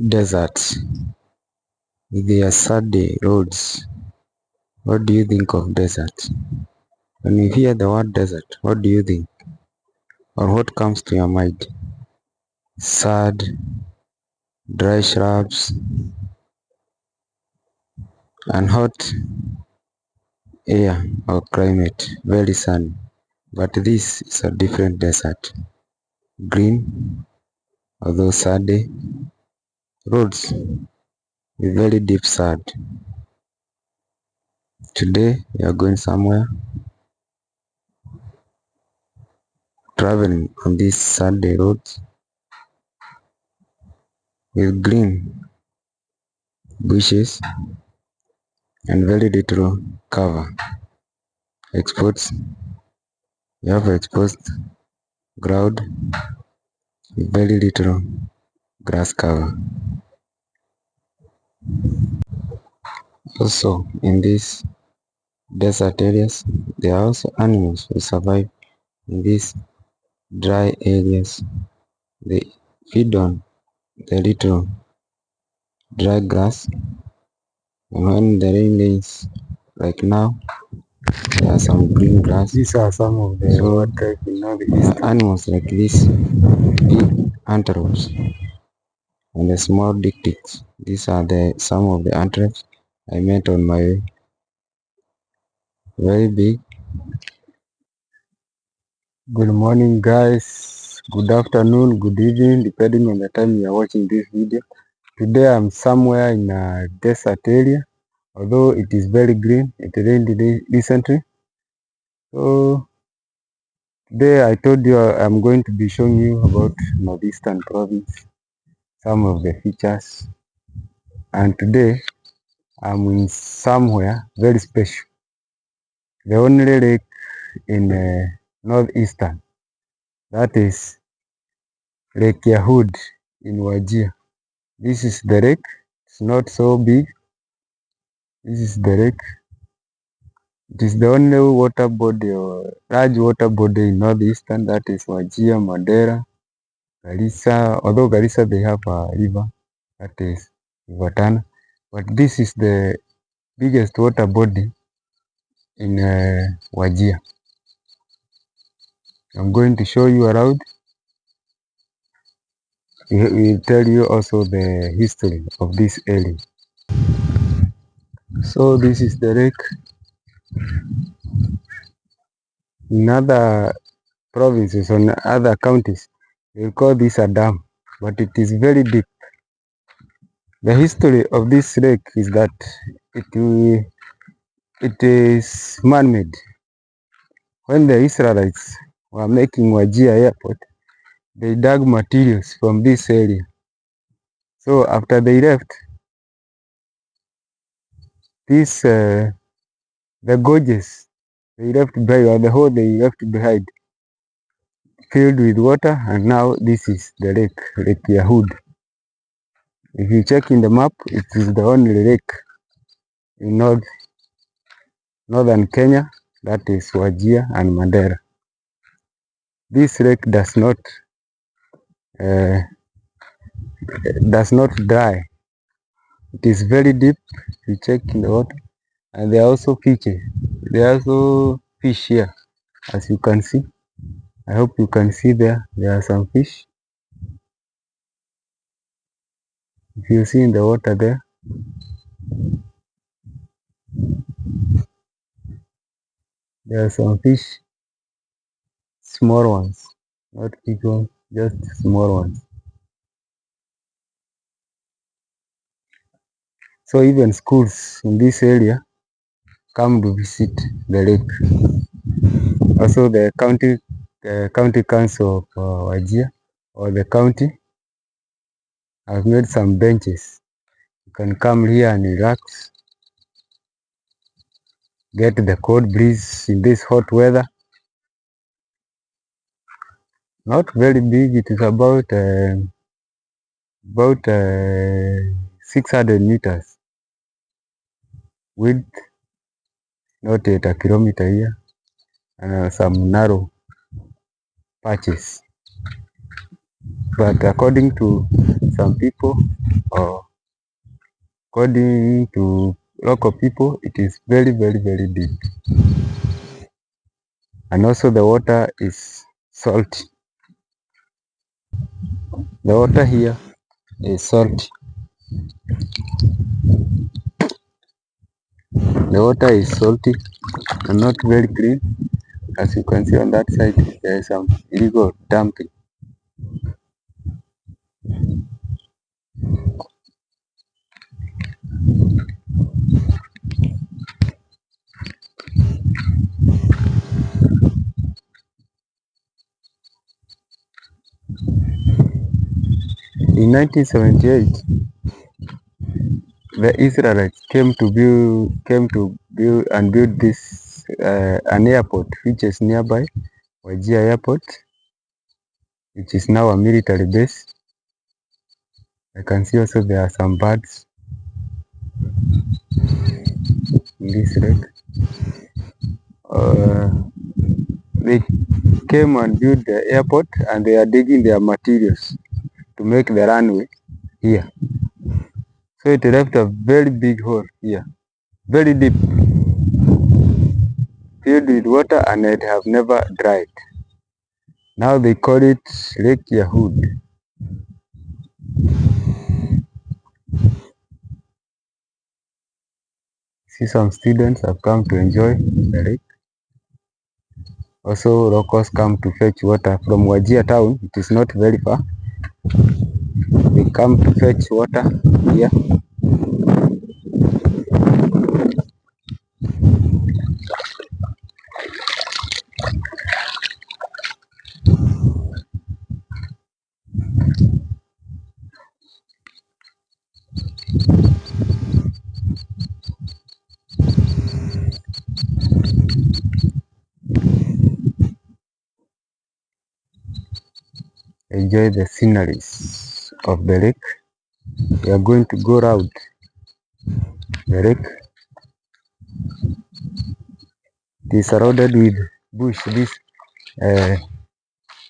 Desert with their sandy roads. What do you think of desert? When you hear the word desert, what do you think? Or what comes to your mind? Sad, dry shrubs, and hot air or climate, very sunny. But this is a different desert. Green, although sandy, roads with very deep sand. Today we are going somewhere, traveling on these sandy roads with green bushes and very little cover. We have exposed ground with very little grass cover. Also, in these desert areas, there are also animals who survive in these dry areas. They feed on the little dry grass, and when the rain rains, like now, there are some green grass. These are some of the wildlife in Northeast. Animals like these big antelopes and the small dik-diks. These are some of the antelopes I met on my way. Very big. Good morning, guys. Good afternoon, good evening, depending on the time you are watching this video. Today I'm somewhere in a desert area, although it is very green. It rained recently. So today I told you I'm going to be showing you about Northeastern province, some of the features. And today I'm in somewhere very special. The only lake in Northeastern, that is Lake Yahud in Wajir. This is the lake. It's not so big. This is the lake. It is the only water body or large water body in Northeastern, that is Wajir, Mandera, Garissa. Although Garissa they have a river, that is River. But this is the biggest water body in Wajir. I'm going to show you around. We will tell you also the history of this area. So this is the lake. In other provinces or other counties, they call this a dam, but it is very deep. The history of this lake is that it is man-made. When the Israelites were making Wajir airport, they dug materials from this area. So after they left, the gorges they left behind, or the hole they left behind, filled with water, and now this is the Lake Yahud. If you check in the map, it is the only lake in northern Kenya, that is Wajir and Mandera. This lake does not dry. It is very deep. You check in the water, and there are also fishes. There are also fish here, as you can see. I hope you can see there are some fish. If you see in the water there, there are some fish, small ones, not big ones, just small ones. So even schools in this area come to visit the lake. Also the county council of Wajir, or the county, have made some benches. You can come here and relax, get the cold breeze in this hot weather. Not very big. It is about 600 meters width, not yet a kilometer here, and some narrow patches. But according to some people, or according to local people, it is very, very, very deep. And also the water is salty. The water here is salty. The water is salty and not very clean. As you can see on that side, there is some illegal dumping. In 1978, the Israelites came to build and build this an airport which is nearby, Wajir Airport, which is now a military base. I can see also there are some birds in this lake. They came and built the airport, and they are digging their materials to make the runway here. So it left a very big hole here, very deep, filled with water, and it have never dried. Now they call it Lake Yahud. See, some students have come to enjoy the lake. Also, locals come to fetch water from Wajir town. It is not very far. They come to fetch water here. Enjoy the sceneries of the lake. We are going to go around the lake. It is surrounded with bush, these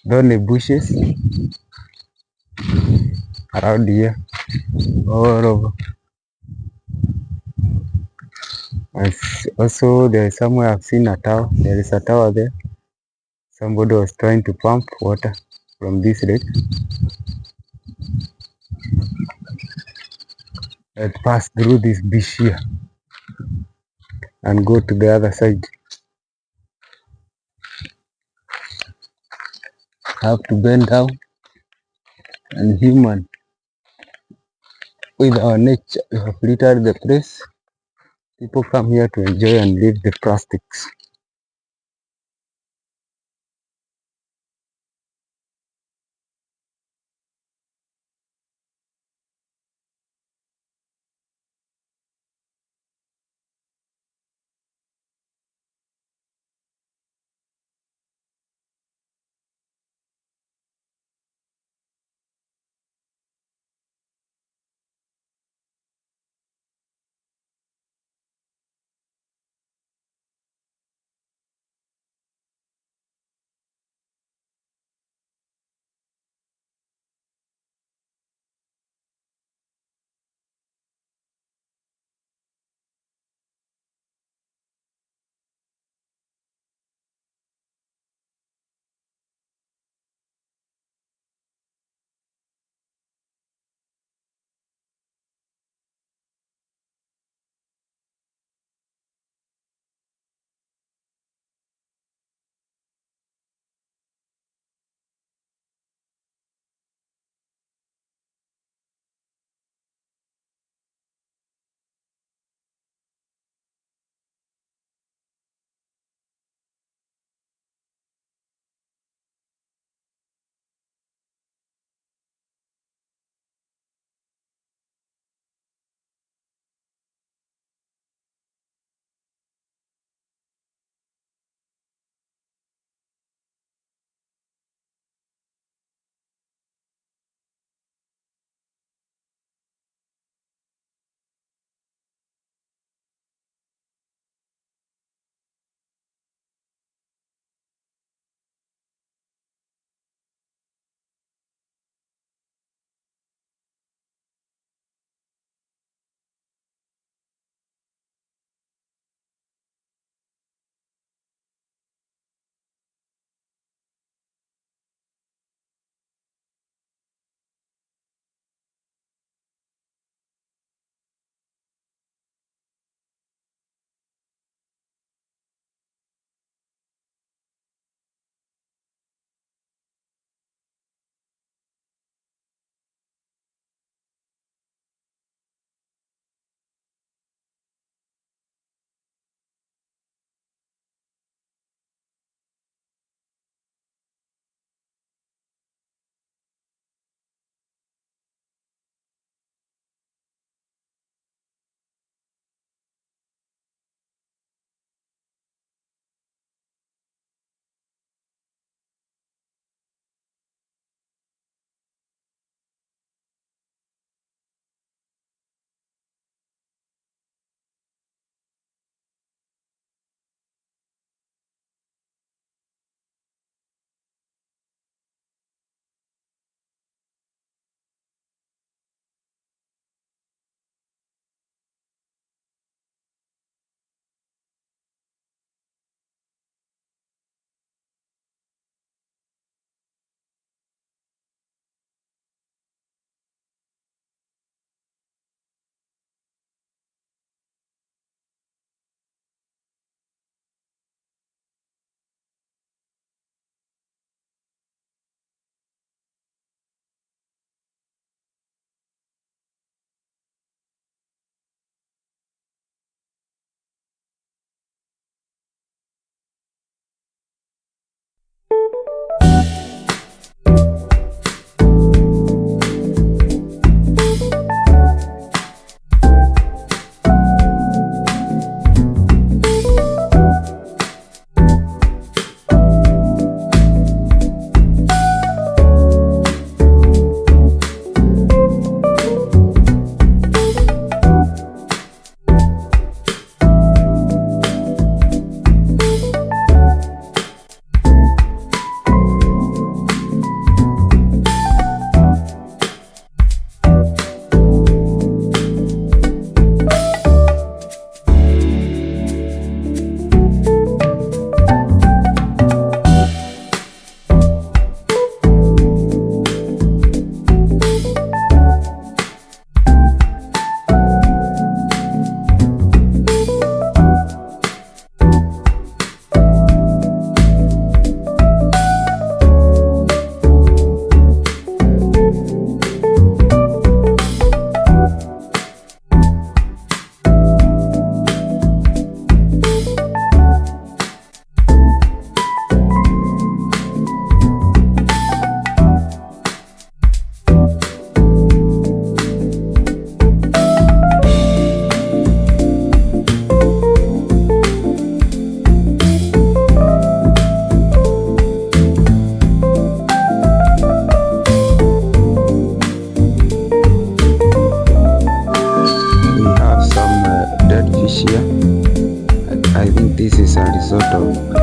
thorny bushes around here, all over. Also, there is somewhere I've seen a tower. There is a tower there. Somebody was trying to pump water from this lake. It pass through this bush here and go to the other side. Have to bend down and human with our nature. We have littered the place. People come here to enjoy and leave the plastics.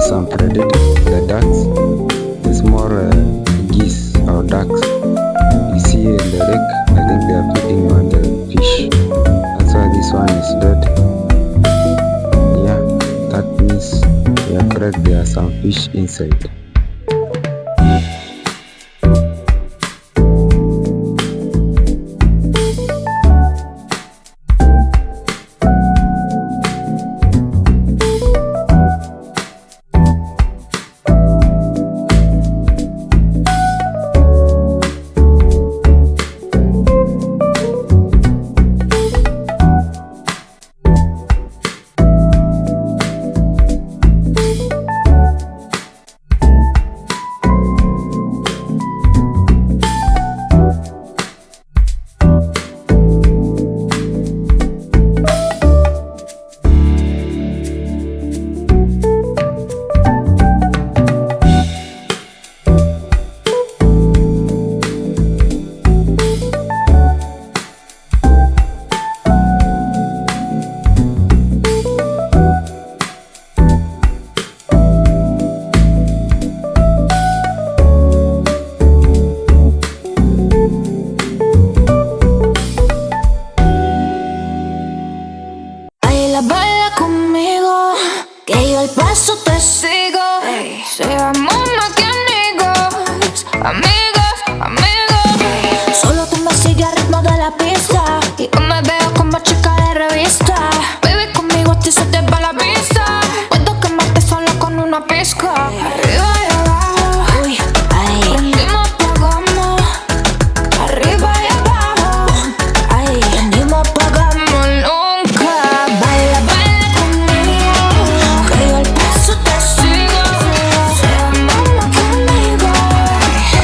some predators, the ducks, the small geese or ducks you see in the lake. I think they are feeding on the fish. That's why this one is dead. Yeah, that means we are correct, there are some fish inside. Baila conmigo, que yo al paso te sigo. Seamos más que amigos, amigos, amigos. Solo tú me sigues al ritmo de la pista y yo me veo como chica de revista. Baby, conmigo a ti se te va la vista. Puedo quemarte solo con una pizca. Arriba y abajo, uy, ay. Prendimos, apagamos. Arriba y abajo, ay. Prendimos, apagamos. Nunca. Baila, baila conmigo, que yo al paso te sigo. Seamos más que amigos,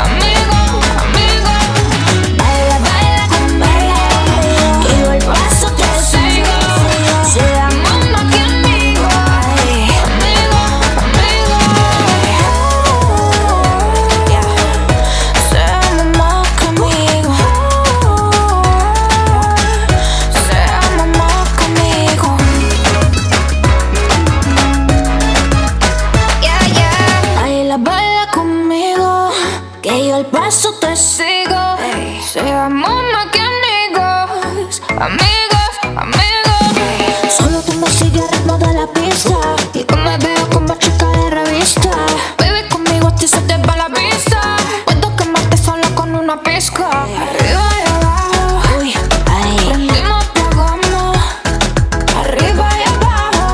amigos, amigos. Baila, baila conmigo, que yo al paso te sigo. Seamos más que amigos, amigos, amigos. Seamos más que amigos. Seamos más que amigos. Baila, baila conmigo, que yo al paso te sigo. Seamos más que amigos, amigos, amigos. Solo tú me sigues al ritmo de la pista y yo me veo como chica de revista. Baby, conmigo a ti se te va la vista. Puedo quemarte solo con una pizca. Arriba y abajo, uy, ay. Prendimos, apagamos. Arriba y abajo,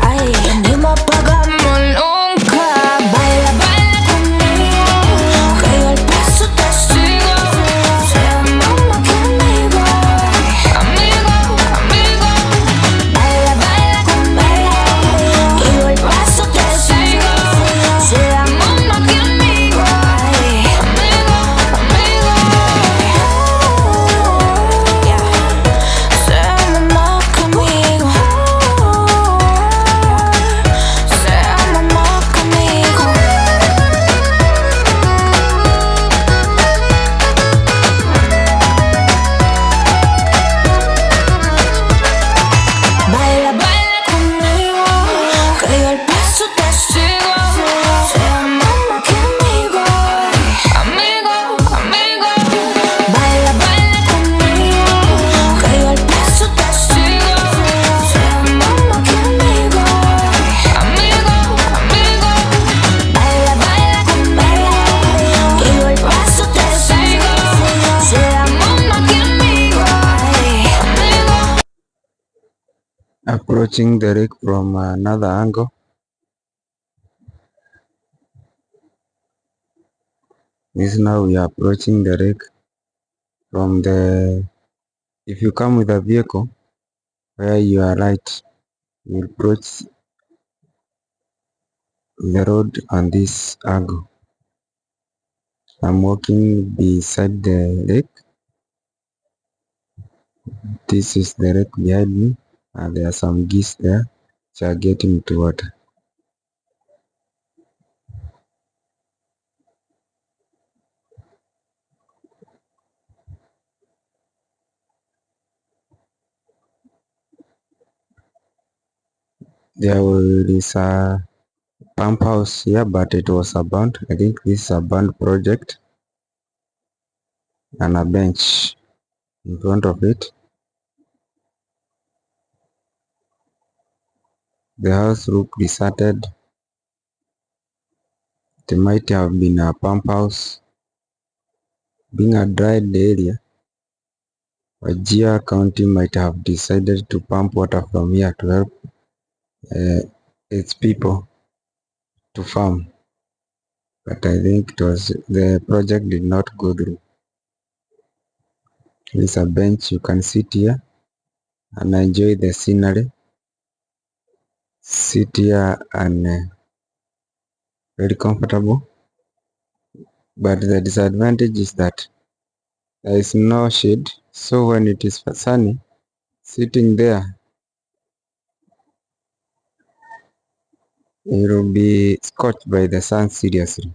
ay. Prendimos, apagamos. Nunca. Baila, baila conmigo, que yo al paso te sigo. Seamos más que amigos, amigos, amigos. Baila, baila conmigo, que yo al paso te sigo. Seamos más que amigos, amigos, amigos. Seamos más que amigos. Seamos más que amigos. Baila, baila conmigo, que yo al paso te sigo. Seamos más que amigos, amigos, amigos. Baila, baila conmigo, que yo al paso te sigo. Seamos más que amigos, amigos, amigos. Baila, baila conmigo, que yo al paso te sigo. Seamos más que amigos, amigos. Approaching the lake from another angle. This now we are approaching the lake from the, if you come with a vehicle where you are right, you will approach the road on this angle. I'm walking beside the lake. This is the lake behind me, and there are some geese there which are getting to water. There is a pump house here, but it was abandoned. I think this is a abandoned project, and a bench in front of it. The house looked deserted. It might have been a pump house. Being a dried area, Wajir County might have decided to pump water from here to help its people to farm. But I think the project did not go through. There's a bench, you can sit here and enjoy the scenery. Sit here and very comfortable. But the disadvantage is that there is no shade, so when it is sunny, sitting there, you will be scorched by the sun seriously.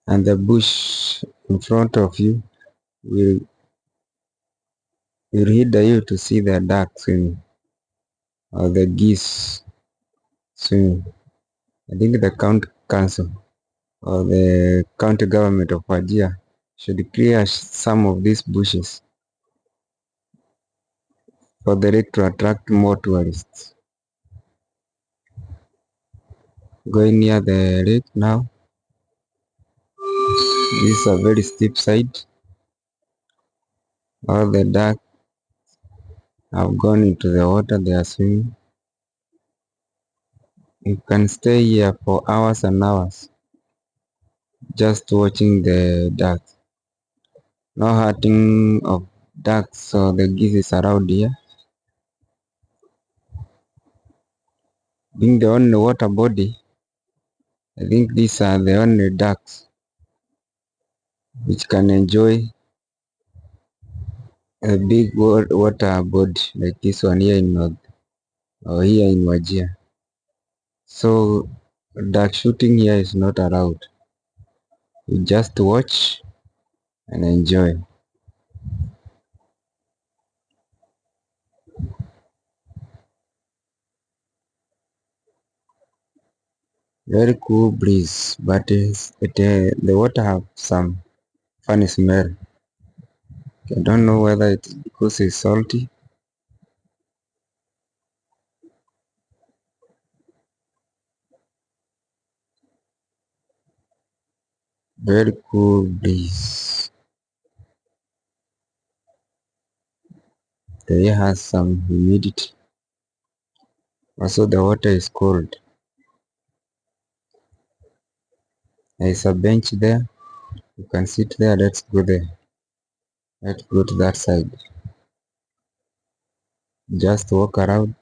And the bush in front of you will hinder you to see the duck swimming or the geese swimming. I think the county council or the county government of Wajir should clear some of these bushes for the lake to attract more tourists. Going near the lake now, this is a very steep side. All the ducks have gone into the water, they are swimming. You can stay here for hours and hours just watching the ducks. No hunting of ducks or the geese is around here. Being the only water body, I think these are the only ducks which can enjoy a big water body like this one here in North or here in Wajir. So duck shooting here is not allowed. You just watch and enjoy. Very cool breeze, but the water have some funny smell. I don't know whether it's because it's salty. Very cool breeze. The air has some humidity. Also the water is cold. There is a bench there. You can sit there. Let's go there. Let's go to that side. Just walk around,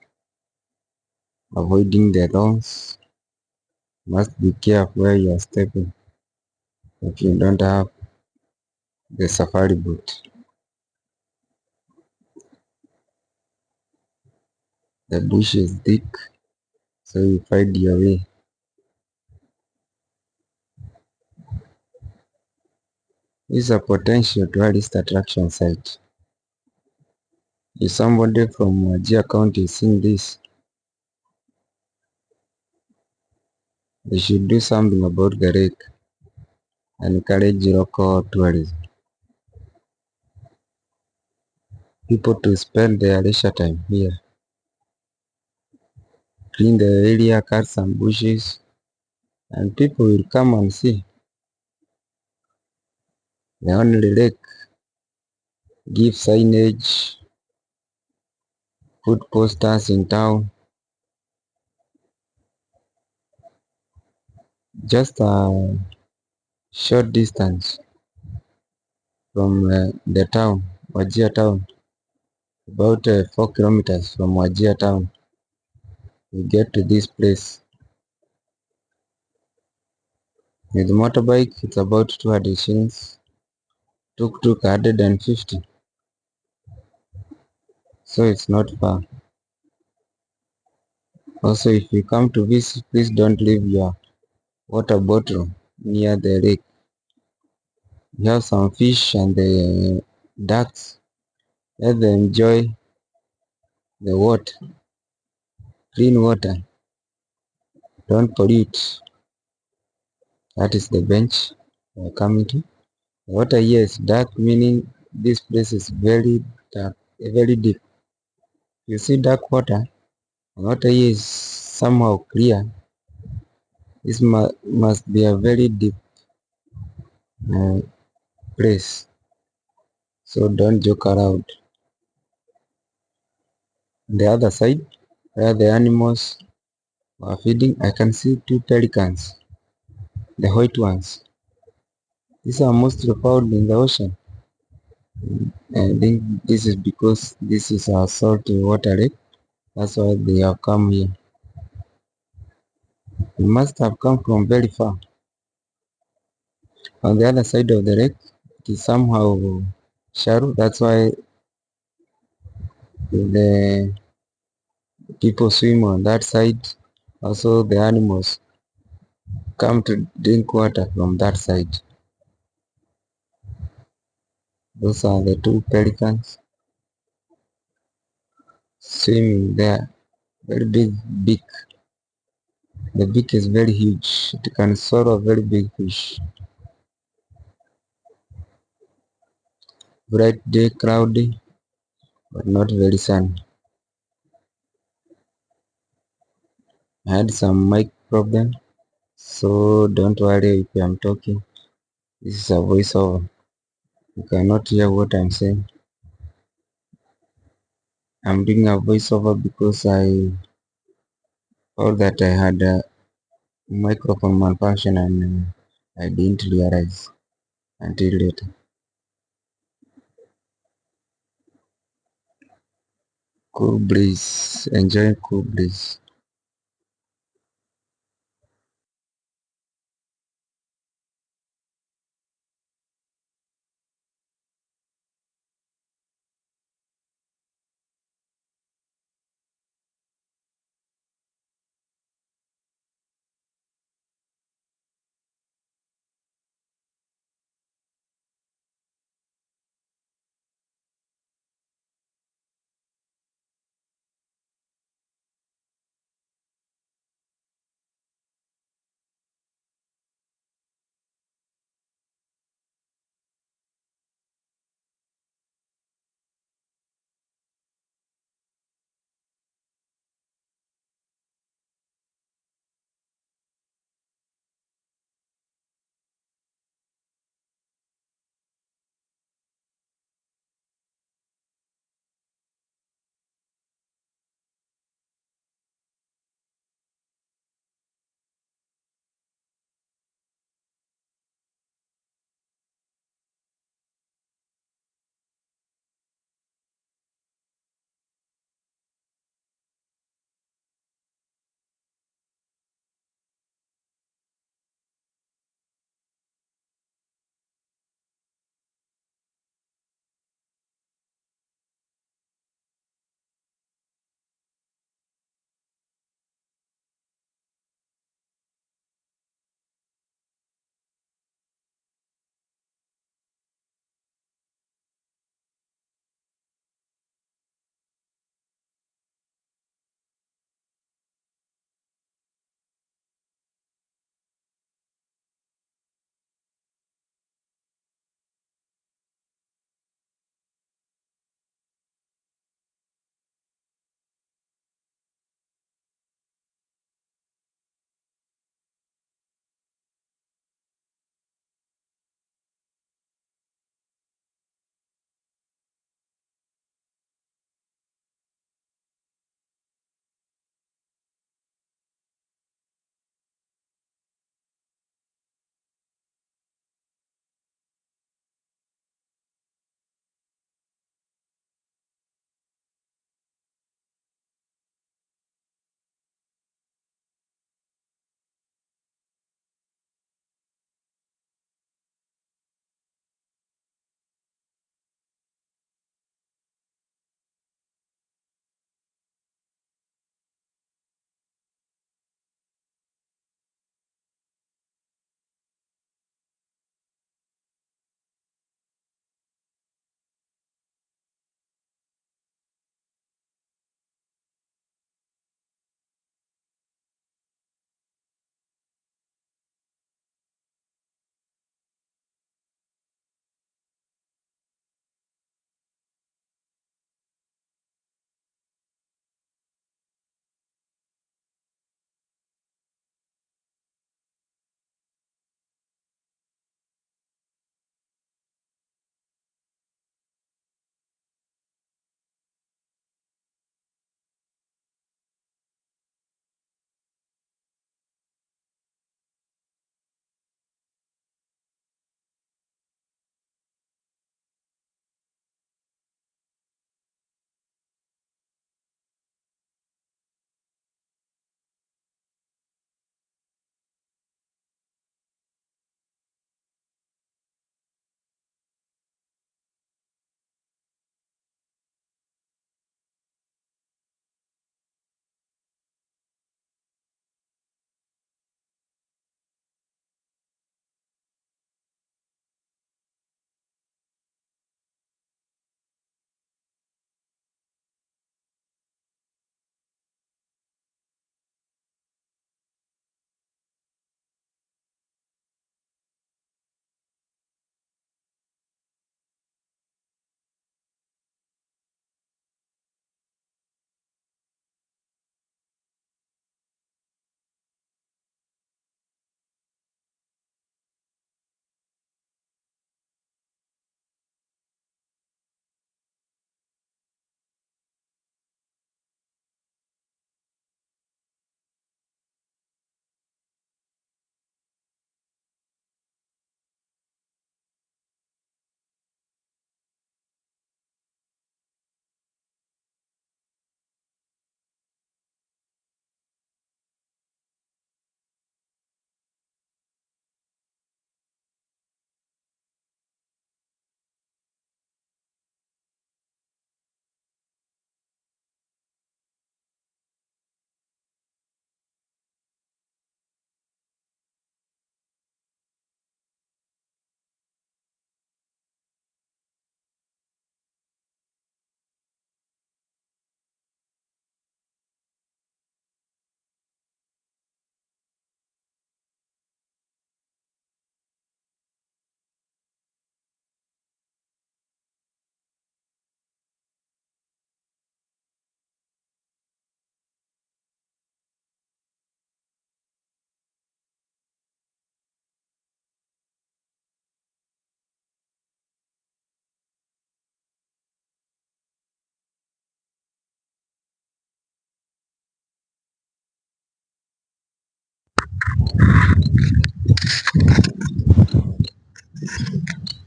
avoiding the thorns. Must be careful where you are stepping if you don't have the safari boot. The bush is thick, so you find your way. This is a potential tourist attraction site. If somebody from Wajir County is seeing this, they should do something about the lake and encourage local tourism. People to spend their leisure time here. Clean the area, cut some bushes, and people will come and see. The only lake, give signage, put posters in town. Just a short distance from the town, Wajir town, about 4 kilometers from Wajir town, you get to this place. With motorbike, it's about 200 shillings. Tuk-tuk 150. So it's not far. Also, if you come to visit, please don't leave your water bottle near the lake. You have some fish and the ducks. Let them enjoy the water, clean water, don't pollute. That is the bench we're coming to. The water here is dark, meaning this place is very dark, very deep. You see dark water, the water here is somehow clear. This must be a very deep uh, place, so don't joke around. On the other side, where the animals are feeding, I can see two pelicans, the white ones. These are mostly found in the ocean. I think this is because this is a salty water lake. That's why they have come here. They must have come from very far. On the other side of the lake, it is somehow shallow. That's why the people swim on that side. Also, the animals come to drink water from that side. Those are the two pelicans swimming there. Very big beak. The beak is very huge. It can swallow a very big fish. Bright day, cloudy, but not very sunny. I had some mic problem, so don't worry if I'm talking. This is a voiceover. You cannot hear what I'm saying. I'm doing a voiceover because I thought that I had a microphone malfunction and I didn't realize until later. Cool breeze, enjoy cool breeze.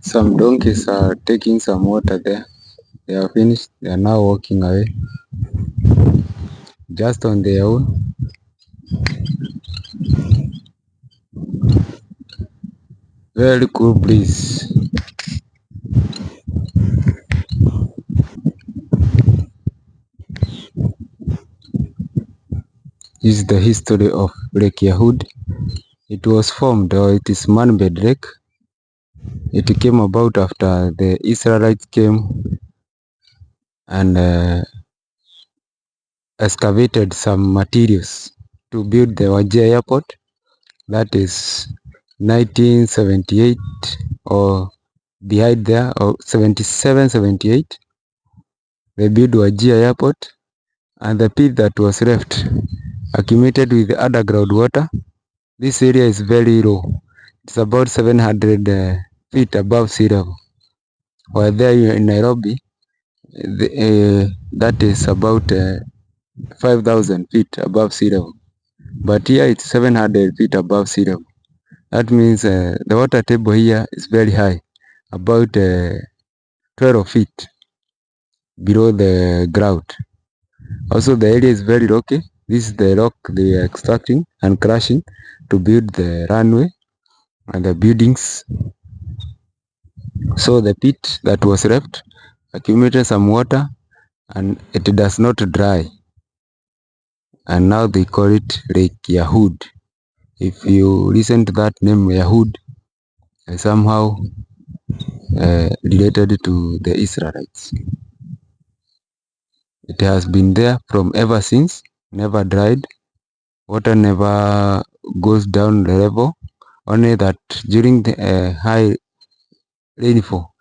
Some donkeys are taking some water there. They are finished. They are now walking away. Just on their own. Very cool breeze. This is the history of Lake Yahud. It was formed, or it is man-made lake. It came about after the Israelites came and excavated some materials to build the Wajir airport. That is 1978 or behind there, or 77, 78. They built Wajir airport, and the pit that was left accumulated with underground water. This area is very low. It's about 700 feet above sea level. While there in Nairobi, that is about 5,000 feet above sea level. But here it's 700 feet above sea level. That means the water table here is very high, about 12 feet below the ground. Also, the area is very rocky. This is the rock they are extracting and crushing to build the runway and the buildings. So the pit that was left accumulated some water and it does not dry. And now they call it Lake Yahud. If you listen to that name Yahud, somehow related to the Israelites. It has been there from ever since, never dried. Water never goes down the level, only that during the high rainfall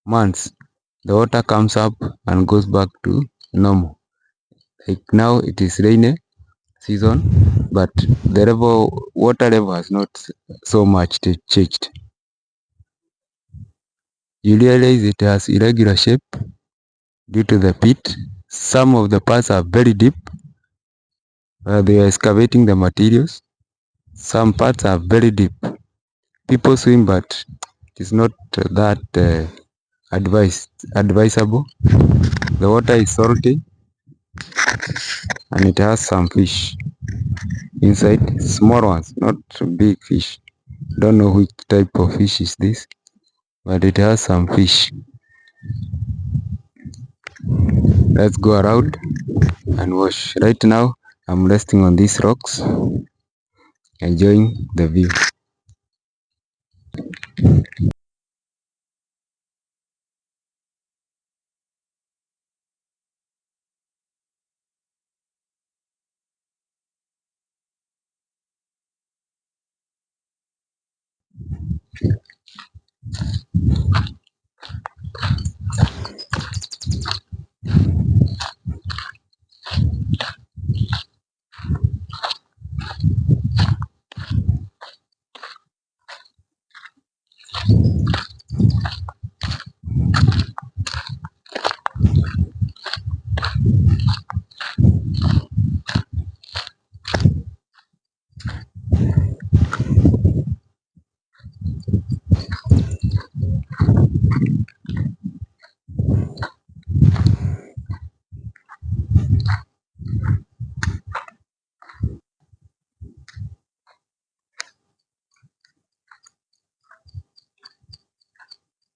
months, the water comes up and goes back to normal. Like now it is rainy season, but the water level has not so much changed. You realize it has irregular shape due to the pit. Some of the parts are very deep. They are excavating the materials. Some parts are very deep. People swim, but it is not that advisable. The water is salty and it has some fish inside, small ones, not big fish. Don't know which type of fish is this, but it has some fish. Let's go around and wash. Right now I'm resting on these rocks, enjoying the view.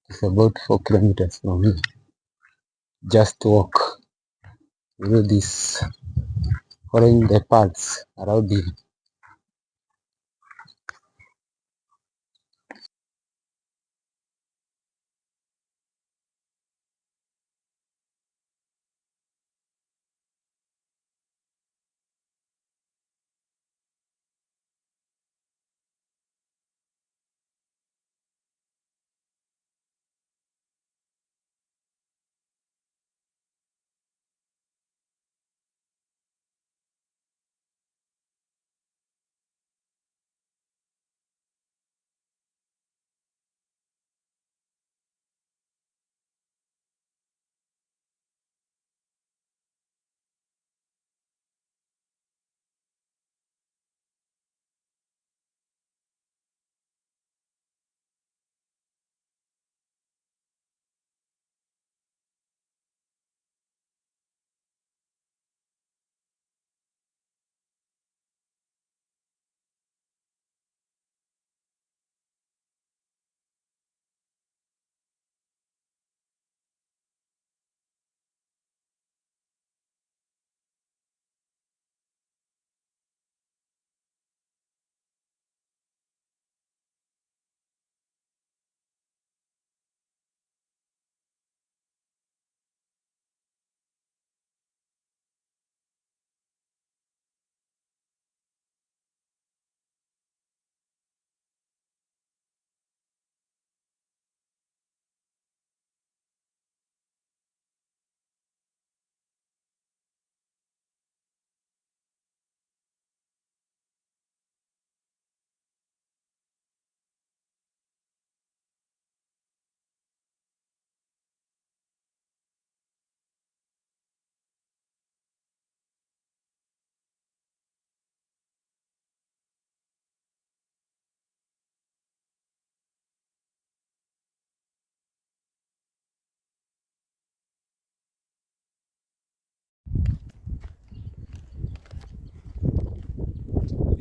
It's about 4 kilometers from me. Just walk. This, following the paths around here.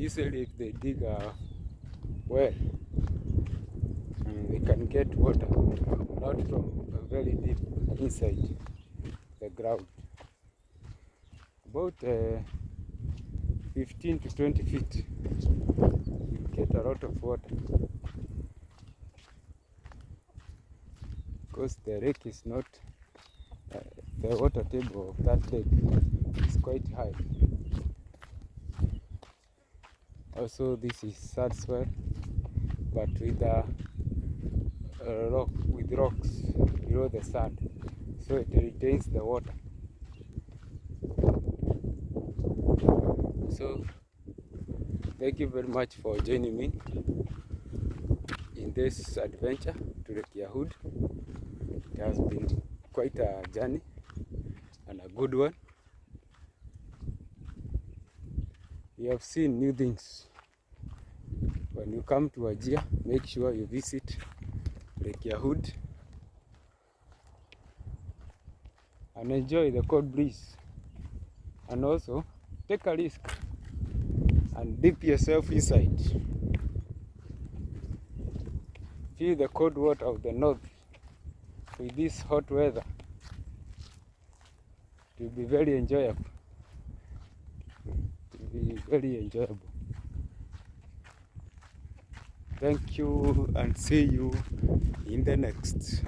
Usually if they dig a well, they can get water, not from very deep inside the ground. About 15 to 20 feet, you get a lot of water. Because the lake is not, the water table of that lake is quite high. Also, this is sad soil, but with rocks below the sand, so it retains the water. So, thank you very much for joining me in this adventure to Lake Yahud. It has been quite a journey and a good one. You have seen new things. When you come to Wajir, make sure you visit Lake Yahud and enjoy the cold breeze, and also take a risk and dip yourself inside. Feel the cold water of the north with this hot weather. It will be very enjoyable. It will be very enjoyable. Thank you and see you in the next.